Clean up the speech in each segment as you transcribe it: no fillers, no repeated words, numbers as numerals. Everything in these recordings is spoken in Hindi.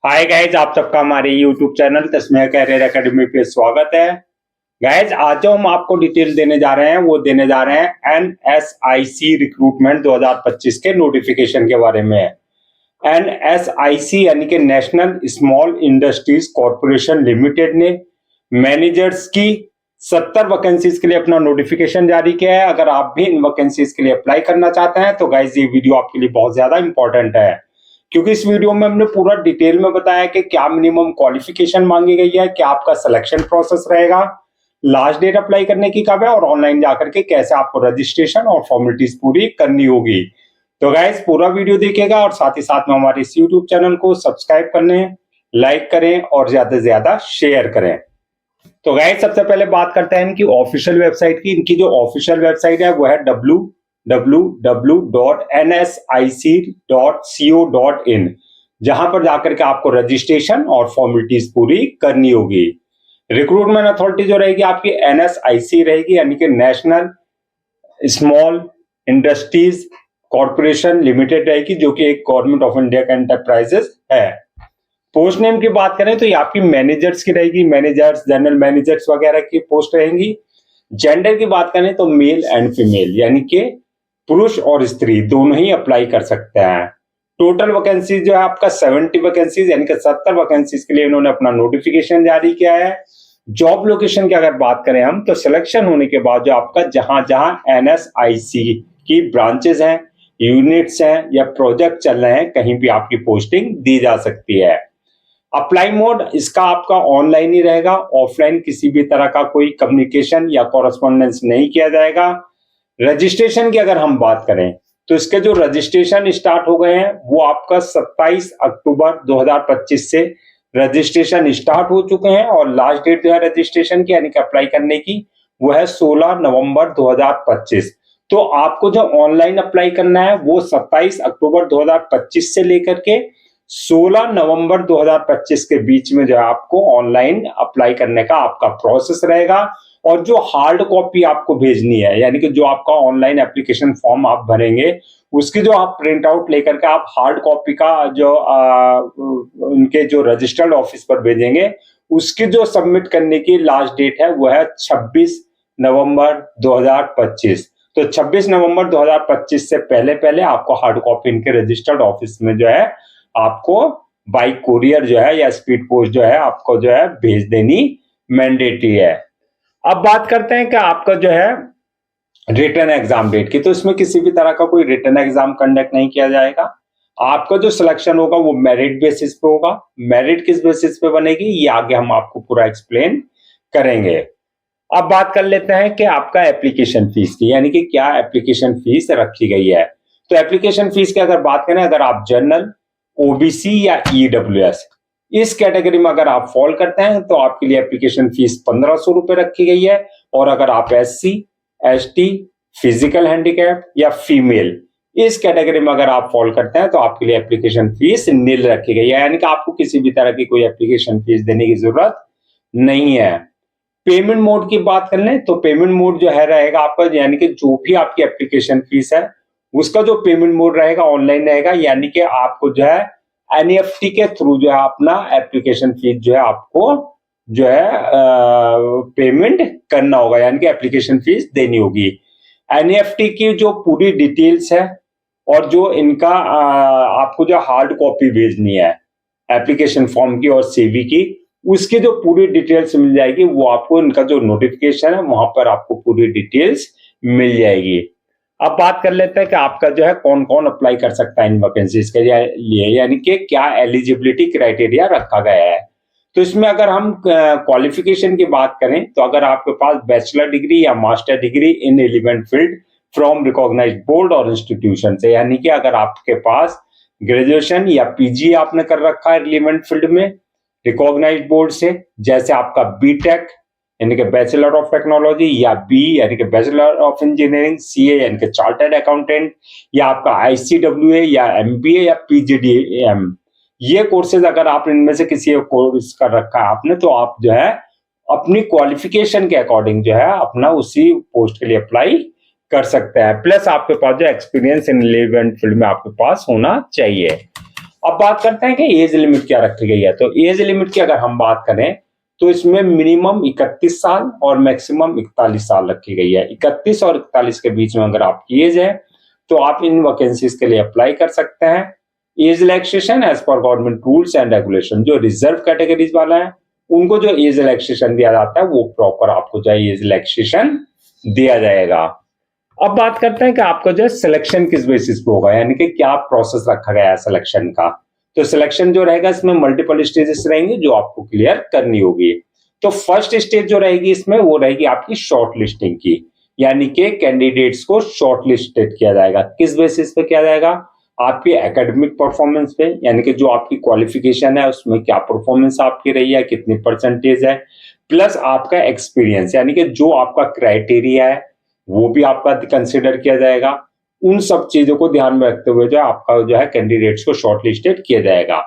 हाय गाइज, आप सबका हमारे YouTube चैनल तस्मेह कैरियर एकेडमी पे स्वागत है। गाइज, आज जो हम आपको डिटेल देने जा रहे हैं वो देने जा रहे हैं NSIC रिक्रूटमेंट 2025 के नोटिफिकेशन के बारे में। NSIC यानी कि national small industries corporation limited ने मैनेजर्स की 70 वैकेंसीज के लिए अपना नोटिफिकेशन जारी किया है। अगर आप भी इन वैकेंसीज के लिए अप्लाई करना चाहते हैं तो गाइज ये वीडियो आपके लिए बहुत ज्यादा इंपॉर्टेंट है, क्योंकि इस वीडियो में हमने पूरा डिटेल में बताया कि क्या मिनिमम क्वालिफिकेशन मांगी गई है, क्या आपका सिलेक्शन प्रोसेस रहेगा, लास्ट डेट अप्लाई करने की कब है और ऑनलाइन जाकर के कैसे आपको रजिस्ट्रेशन और फॉर्मेलिटीज पूरी करनी होगी। तो गाइस पूरा वीडियो देखिएगा और साथ ही साथ में हमारे इस यूट्यूब चैनल को सब्सक्राइब करने, लाइक करें और ज्यादा से ज्यादा शेयर करें। तो गाइस सबसे पहले बात करते हैं इनकी ऑफिशियल वेबसाइट की। इनकी जो ऑफिशियल वेबसाइट है वो है www.nsic.co.in, जहां पर जाकर के आपको रजिस्ट्रेशन और फॉर्मेलिटीज पूरी करनी होगी। रिक्रूटमेंट अथॉरिटी जो रहेगी आपकी NSIC रहेगी, यानी कि national small industries corporation limited रहेगी, जो कि एक गवर्नमेंट ऑफ इंडिया का एंटरप्राइजेस है। पोस्ट नेम की बात करें तो ये आपकी मैनेजर्स की रहेगी, मैनेजर्स, जनरल मैनेजर्स वगैरह की पोस्ट रहेंगी। जेंडर की बात करें तो मेल एंड फीमेल, यानी कि पुरुष और स्त्री दोनों ही अप्लाई कर सकते हैं। टोटल वैकेंसीज जो है आपका 70 वैकेंसीज यानी कि 70 वैकेंसीज के लिए इन्होंने अपना नोटिफिकेशन जारी किया है। जॉब लोकेशन की अगर बात करें हम तो सिलेक्शन होने के बाद जो आपका जहां जहां NSIC की ब्रांचेस हैं, यूनिट्स हैं या प्रोजेक्ट चल रहे हैं, कहीं भी आपकी पोस्टिंग दी जा सकती है। अप्लाई मोड इसका आपका ऑनलाइन ही रहेगा, ऑफलाइन किसी भी तरह का कोई कम्युनिकेशन या कॉरेस्पॉन्डेंस नहीं किया जाएगा। रजिस्ट्रेशन की अगर हम बात करें तो इसके जो रजिस्ट्रेशन स्टार्ट हो गए हैं वो आपका 27 अक्टूबर 2025 से रजिस्ट्रेशन स्टार्ट हो चुके हैं और लास्ट डेट जो है रजिस्ट्रेशन की यानी कि अप्लाई करने की वो है 16 नवंबर 2025। तो आपको जो ऑनलाइन अप्लाई करना है वो 27 अक्टूबर 2025 से लेकर के 16 नवंबर 2025 के बीच में जो है आपको ऑनलाइन अप्लाई करने का आपका प्रोसेस रहेगा। और जो हार्ड कॉपी आपको भेजनी है, यानी कि जो आपका ऑनलाइन एप्लीकेशन फॉर्म आप भरेंगे उसकी जो आप प्रिंट आउट लेकर के आप हार्ड कॉपी का जो उनके जो रजिस्टर्ड ऑफिस पर भेजेंगे, उसकी जो सबमिट करने की लास्ट डेट है वो है 26 नवंबर 2025। तो 26 नवंबर 2025 से पहले पहले आपको हार्ड कॉपी इनके रजिस्टर्ड ऑफिस में जो है आपको बाई कोरियर जो है या स्पीड पोस्ट जो है आपको जो है भेज देनी मैंडेटरी है। अब बात करते हैं कि आपका जो है रिटन एग्जाम डेट की, तो इसमें किसी भी तरह का कोई रिटन एग्जाम कंडक्ट नहीं किया जाएगा। आपका जो सिलेक्शन होगा वो मेरिट बेसिस पे होगा। मेरिट किस बेसिस पे बनेगी ये आगे हम आपको पूरा एक्सप्लेन करेंगे। अब बात कर लेते हैं कि आपका एप्लीकेशन फीस की, यानी कि क्या एप्लीकेशन फीस रखी गई है। तो एप्लीकेशन फीस की अगर बात करें, अगर आप जनरल, OBC या EWS इस कैटेगरी में अगर आप फॉल करते हैं तो आपके लिए एप्लीकेशन फीस 1500 रुपए रखी गई है। और अगर आप SC, ST, फिजिकल हैंडीकैप या फीमेल इस कैटेगरी में अगर आप फॉल करते हैं तो आपके लिए एप्लीकेशन फीस नील रखी गई है, यानी कि आपको किसी भी तरह की कोई एप्लीकेशन फीस देने की जरूरत नहीं है। पेमेंट मोड की बात कर लें तो पेमेंट मोड जो है रहेगा आपका, यानी कि जो भी आपकी एप्लीकेशन फीस है उसका जो पेमेंट मोड रहेगा ऑनलाइन रहेगा, यानी कि आपको जो है NEFT के थ्रू जो है अपना एप्लीकेशन फीस जो है आपको जो है पेमेंट करना होगा, यानी कि एप्लीकेशन फीस देनी होगी। NEFT की जो पूरी डिटेल्स है और जो इनका आपको जो हार्ड कॉपी भेजनी है एप्लीकेशन फॉर्म की और CV की, उसकी जो पूरी डिटेल्स मिल जाएगी वो आपको इनका जो नोटिफिकेशन है वहां पर आपको पूरी डिटेल्स मिल जाएगी। अब बात कर लेते हैं कि आपका जो है कौन कौन अप्लाई कर सकता है इन वैकेंसीज के लिए, यानी कि क्या एलिजिबिलिटी क्राइटेरिया रखा गया है। तो इसमें अगर हम क्वालिफिकेशन की बात करें तो अगर आपके पास बैचलर डिग्री या master degree in relevant field from recognised board और इंस्टीट्यूशन से, यानी कि अगर आपके पास ग्रेजुएशन या PG आपने कर रखा है रिलेवेंट फील्ड में रिकॉग्नाइज्ड बोर्ड से, जैसे आपका BTech यानी कि बैचलर ऑफ टेक्नोलॉजी या B यानी कि बैचलर ऑफ इंजीनियरिंग, CA यानी कि चार्टर्ड अकाउंटेंट, या आपका ICWA या MBA या PGDM, ये कोर्सेज अगर आप इनमें से किसी एक कोर्स कर रखा है आपने तो आप जो है अपनी क्वालिफिकेशन के अकॉर्डिंग जो है अपना उसी पोस्ट के लिए अप्लाई कर सकते हैं। प्लस आपके पास जो एक्सपीरियंस इन रिलेवेंट फील्ड में आपके पास होना चाहिए। अब बात करते हैं कि एज लिमिट क्या रखी गई है। तो एज लिमिट की अगर हम बात करें तो इसमें मिनिमम 31 साल और मैक्सिमम 41 साल रखी गई है। 31 और 41 के बीच में अगर आपकी एज है तो आप इन वैकेंसीज के लिए अप्लाई कर सकते हैं। एज रिलैक्सेशन एज पर गवर्नमेंट रूल्स एंड रेगुलेशन, जो रिजर्व कैटेगरीज वाला है उनको जो एज रिलैक्सेशन दिया जाता है वो प्रॉपर आपको जो है एज रिलैक्सेशन दिया जाएगा। अब बात करते हैं कि आपको जो है सिलेक्शन किस बेसिस पे होगा, यानी कि क्या प्रोसेस रखा गया है सिलेक्शन का। तो सिलेक्शन जो रहेगा इसमें मल्टीपल स्टेजेस रहेंगे जो आपको क्लियर करनी होगी। तो फर्स्ट स्टेज जो रहेगी इसमें वो रहेगी आपकी शॉर्ट लिस्टिंग की, यानी कि कैंडिडेट्स को शॉर्ट लिस्टेड किया जाएगा। किस बेसिस पे किया जाएगा? आपके एकेडमिक परफॉर्मेंस पे, यानी कि जो आपकी क्वालिफिकेशन है उसमें क्या परफॉर्मेंस आपकी रही है, कितनी परसेंटेज है, प्लस आपका एक्सपीरियंस, यानी कि जो आपका क्राइटेरिया है वो भी आपका कंसिडर किया जाएगा। उन सब चीजों को ध्यान में रखते हुए जो है आपका जो है कैंडिडेट्स को शॉर्टलिस्टेड किया जाएगा।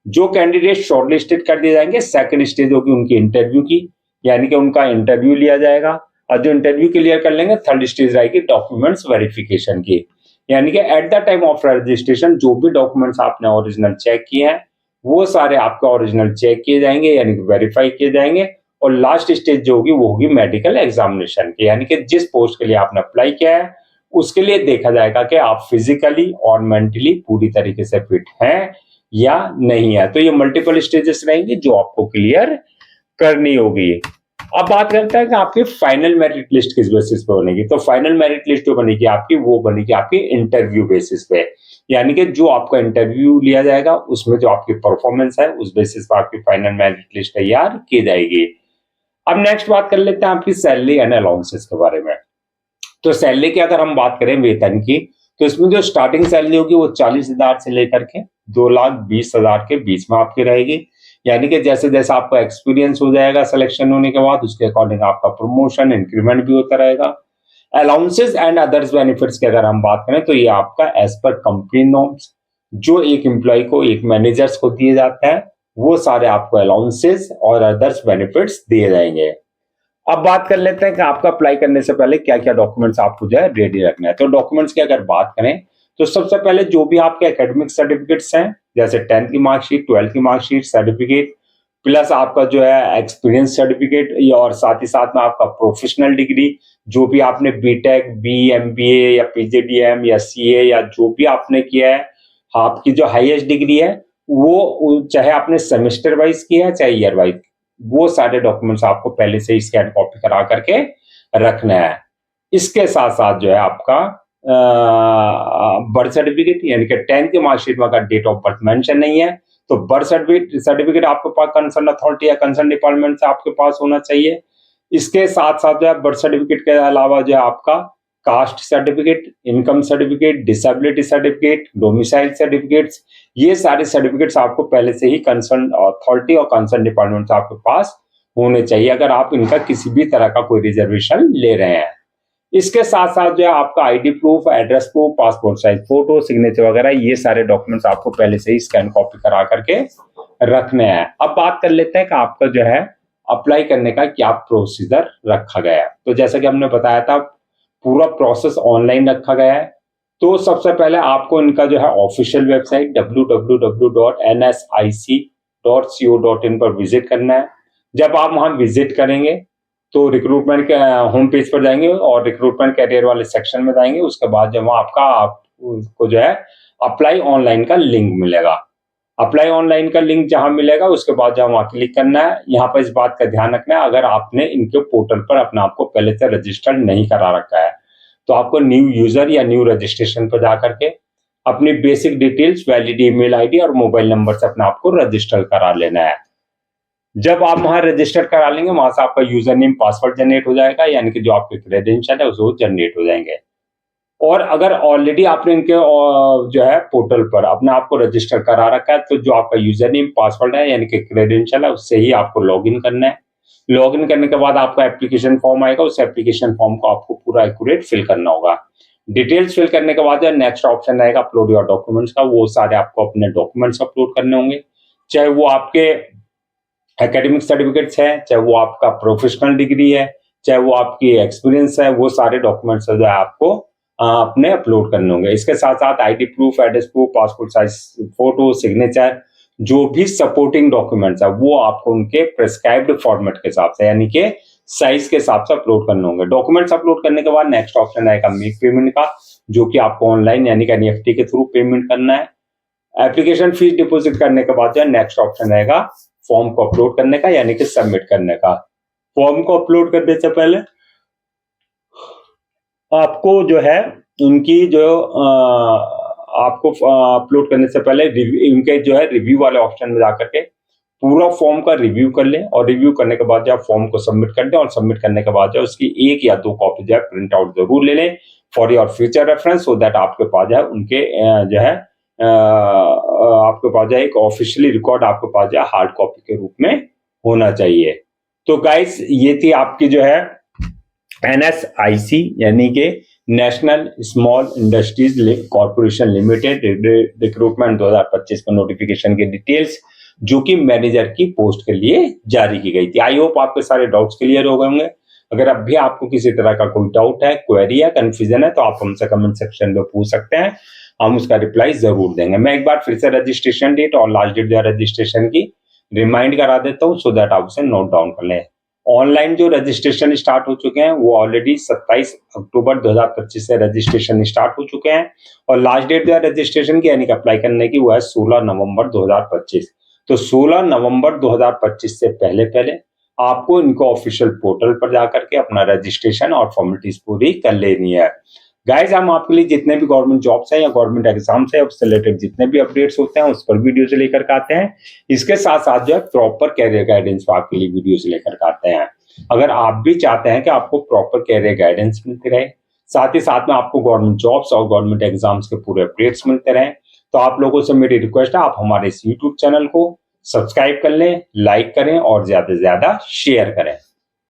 जो कैंडिडेट शॉर्टलिस्टेड कर दिए जाएंगे, सेकंड स्टेज होगी उनकी इंटरव्यू की, यानी कि उनका इंटरव्यू लिया जाएगा। और जो इंटरव्यू क्लियर कर लेंगे, थर्ड स्टेज रहेगी डॉक्यूमेंट्स वेरिफिकेशन की, यानी कि at the time of registration जो भी डॉक्यूमेंट्स आपने ओरिजिनल चेक किए हैं वो सारे आपके ओरिजिनल चेक किए जाएंगे, यानी कि वेरीफाई किए जाएंगे। और लास्ट स्टेज जो होगी वो होगी मेडिकल एग्जामिनेशन की, यानी कि जिस पोस्ट के लिए आपने अप्लाई किया है उसके लिए देखा जाएगा कि आप फिजिकली और मेंटली पूरी तरीके से फिट हैं या नहीं है। तो ये मल्टीपल स्टेजेस रहेंगी जो आपको क्लियर करनी होगी। अब बात करते हैं कि आपकी फाइनल मेरिट लिस्ट किस बेसिस पे बनेगी। तो फाइनल मेरिट लिस्ट जो बनेगी आपकी वो बनेगी आपकी इंटरव्यू बेसिस पे, यानी कि जो आपका इंटरव्यू लिया जाएगा उसमें जो आपकी परफॉर्मेंस है उस बेसिस पे आपकी फाइनल मेरिट लिस्ट तैयार की जाएगी। अब नेक्स्ट बात कर लेते हैं आपकी सैलरी एंड अलाउंसेस के बारे में। तो सैलरी की अगर हम बात करें वेतन की, तो इसमें जो स्टार्टिंग सैलरी होगी वो 40,000 से लेकर के 2,20,000 के बीच में आपकी रहेगी, यानी कि जैसे जैसे आपका एक्सपीरियंस हो जाएगा सिलेक्शन होने के बाद उसके अकॉर्डिंग आपका प्रमोशन इंक्रीमेंट भी होता रहेगा। अलाउंसेस एंड अदर्स बेनिफिट्स की अगर हम बात करें तो ये आपका एज पर कंपनी नॉर्म्स जो एक एम्प्लॉय को, एक मैनेजर्स को दिए जाते हैं, वो सारे आपको अलाउंसेस और अदर्स बेनिफिट्स दिए जाएंगे। अब बात कर लेते हैं कि आपका अप्लाई करने से पहले क्या क्या डॉक्यूमेंट्स आपको जो है रेडी रखना है। तो डॉक्यूमेंट्स की अगर बात करें तो सबसे पहले जो भी आपके एकेडमिक सर्टिफिकेट्स हैं, जैसे 10th की मार्कशीट, 12th की मार्कशीट सर्टिफिकेट, प्लस आपका जो है एक्सपीरियंस सर्टिफिकेट, और साथ ही साथ में आपका प्रोफेशनल डिग्री, जो भी आपने बीटेक, BMBA या PGDM या CA या जो भी आपने किया है, आपकी जो हाईएस्ट डिग्री है वो चाहे आपने सेमेस्टर वाइज किया है चाहे ईयर वाइज, वो सारे डॉक्यूमेंट्स आपको पहले से ही स्कैन कॉपी करा करके रखना है। इसके साथ साथ जो है आपका बर्थ सर्टिफिकेट, यानी कि 10th की मार्कशीट में अगर डेट ऑफ बर्थ मेंशन नहीं है तो बर्थ सर्टिफिकेट आपके पास कंसर्न अथॉरिटी या कंसर्न डिपार्टमेंट से आपके पास होना चाहिए। इसके साथ साथ जो है बर्थ सर्टिफिकेट के अलावा जो है आपका caste certificate, income certificate, disability certificate, domicile certificates, ये सारे सर्टिफिकेट्स आपको पहले से ही कंसर्न अथॉरिटी और कंसर्न डिपार्टमेंट से आपके पास होने चाहिए अगर आप इनका किसी भी तरह का कोई रिजर्वेशन ले रहे हैं। इसके साथ साथ जो है आपका ID proof, address proof, passport size photo, signature वगैरह, ये सारे डॉक्यूमेंट्स आपको पहले से ही स्कैन कॉपी करा करके रखने हैं। अब बात कर लेते हैं कि आपका जो है अप्लाई करने का क्या प्रोसीजर रखा गया है। तो जैसा कि हमने बताया था पूरा प्रोसेस ऑनलाइन रखा गया है। तो सबसे पहले आपको इनका जो है ऑफिशियल वेबसाइट www.nsic.co.in पर विजिट करना है। जब आप वहां विजिट करेंगे तो रिक्रूटमेंट के होम पेज पर जाएंगे और रिक्रूटमेंट कैरियर वाले सेक्शन में जाएंगे। उसके बाद जब वहां आपको जो है अप्लाई ऑनलाइन का लिंक मिलेगा। अप्लाई ऑनलाइन का लिंक जहां मिलेगा उसके बाद जहां वहां क्लिक करना है। यहाँ पर इस बात का ध्यान रखना है, अगर आपने इनके पोर्टल पर अपने आप को पहले से रजिस्टर्ड नहीं करा रखा है तो आपको न्यू यूजर या न्यू रजिस्ट्रेशन पर जाकर के अपनी basic details, valid email ID और मोबाइल नंबर से अपने आप को रजिस्टर करा लेना है। जब आप वहां रजिस्टर करा लेंगे वहां से आपका यूजर नेम पासवर्ड जनरेट हो जाएगा, यानी कि जो आपके क्रेडेंशियल है वो जनरेट हो जाएंगे। और अगर ऑलरेडी आपने इनके जो है पोर्टल पर अपने आप को रजिस्टर करा रखा है तो जो आपका यूजर नेम पासवर्ड है यानी कि क्रेडेंशियल है उससे ही आपको लॉगिन करना है। लॉगिन करने के बाद आपका एप्लीकेशन फॉर्म आएगा, उस एप्लीकेशन फॉर्म को आपको पूरा एक्यूरेट फिल करना होगा। डिटेल्स फिल करने के बाद जो नेक्स्ट ऑप्शन आएगा अपलोड योर डॉक्यूमेंट्स का, वो सारे आपको अपने डॉक्यूमेंट्स अपलोड करने होंगे, चाहे वो आपके एकेडमिक सर्टिफिकेट्स है, चाहे वो आपका प्रोफेशनल डिग्री है, चाहे वो आपकी एक्सपीरियंस है, वो सारे डॉक्यूमेंट्स जो है आपको अपने अपलोड करने होंगे। इसके साथ साथ ID proof, address proof, passport size photo, signature, जो भी सपोर्टिंग डॉक्यूमेंट्स है वो आपको उनके प्रेस्क्राइब्ड फॉर्मेट के हिसाब से यानी कि साइज के हिसाब से अपलोड करने होंगे। डॉक्यूमेंट्स अपलोड करने के बाद नेक्स्ट ऑप्शन आएगा मेक पेमेंट का, जो कि आपको ऑनलाइन यानी कि एनईएफटी के थ्रू पेमेंट करना है। एप्लीकेशन फीस डिपॉजिट करने के बाद जो नेक्स्ट ऑप्शन आएगा फॉर्म को अपलोड करने का यानी कि सबमिट करने का। फॉर्म को अपलोड करने से पहले आपको जो है उनकी जो आपको अपलोड करने से पहले इनके जो है रिव्यू वाले ऑप्शन में जाकर के पूरा फॉर्म का रिव्यू कर लें और रिव्यू करने के बाद जो फॉर्म को सबमिट कर दें और सबमिट करने के बाद जो उसकी 1 या 2 कॉपी जो है प्रिंट आउट जरूर ले लें for your future reference, so that आपके पास जो है उनके जो है आपके पास जो है एक ऑफिशियली रिकॉर्ड आपके पास जो है हार्ड कॉपी के रूप में होना चाहिए। तो गाइस ये थी आपकी जो है NSIC यानी कि national small industries corporation limited recruitment 2025 का नोटिफिकेशन की डिटेल्स जो कि मैनेजर की पोस्ट के लिए जारी की गई थी। आई होप आपके सारे डाउट्स क्लियर हो गए होंगे। अगर अब भी आपको किसी तरह का कोई डाउट है, क्वेरी है, कंफ्यूजन है तो आप हमसे कमेंट सेक्शन में पूछ सकते हैं, हम उसका रिप्लाई जरूर देंगे। मैं एक बार फिर से रजिस्ट्रेशन डेट और लास्ट डेट रजिस्ट्रेशन की रिमाइंड करा देता हूँ, सो दैट आप उसे नोट डाउन कर लें। ऑनलाइन जो रजिस्ट्रेशन स्टार्ट हो चुके हैं वो ऑलरेडी 27 अक्टूबर 2025 से रजिस्ट्रेशन स्टार्ट हो चुके हैं और लास्ट डेट जो है रजिस्ट्रेशन की यानी कि अप्लाई करने की वो है 16 नवंबर 2025। तो 16 नवंबर 2025 से पहले पहले आपको इनको ऑफिशियल पोर्टल पर जाकर के अपना रजिस्ट्रेशन और फॉर्मेलिटीज पूरी कर लेनी है। गाइज हम आपके लिए जितने भी गवर्नमेंट जॉब्स हैं या गवर्नमेंट एग्जाम्स है उससे रिलेटेड जितने भी अपडेट्स होते हैं उस पर वीडियोस लेकर के आते हैं। इसके साथ साथ जो है प्रॉपर कैरियर गाइडेंस पर आपके लिए वीडियोस लेकर के आते हैं। अगर आप भी चाहते हैं कि आपको प्रॉपर कैरियर गाइडेंस मिलते रहे, साथ ही साथ में आपको गवर्नमेंट जॉब्स और गवर्नमेंट एग्जाम्स के पूरे अपडेट्स मिलते रहे, तो आप लोगों से मेरी रिक्वेस्ट है आप हमारे इस यूट्यूब चैनल को सब्सक्राइब कर लें, लाइक करें और ज्यादा से ज्यादा शेयर करें।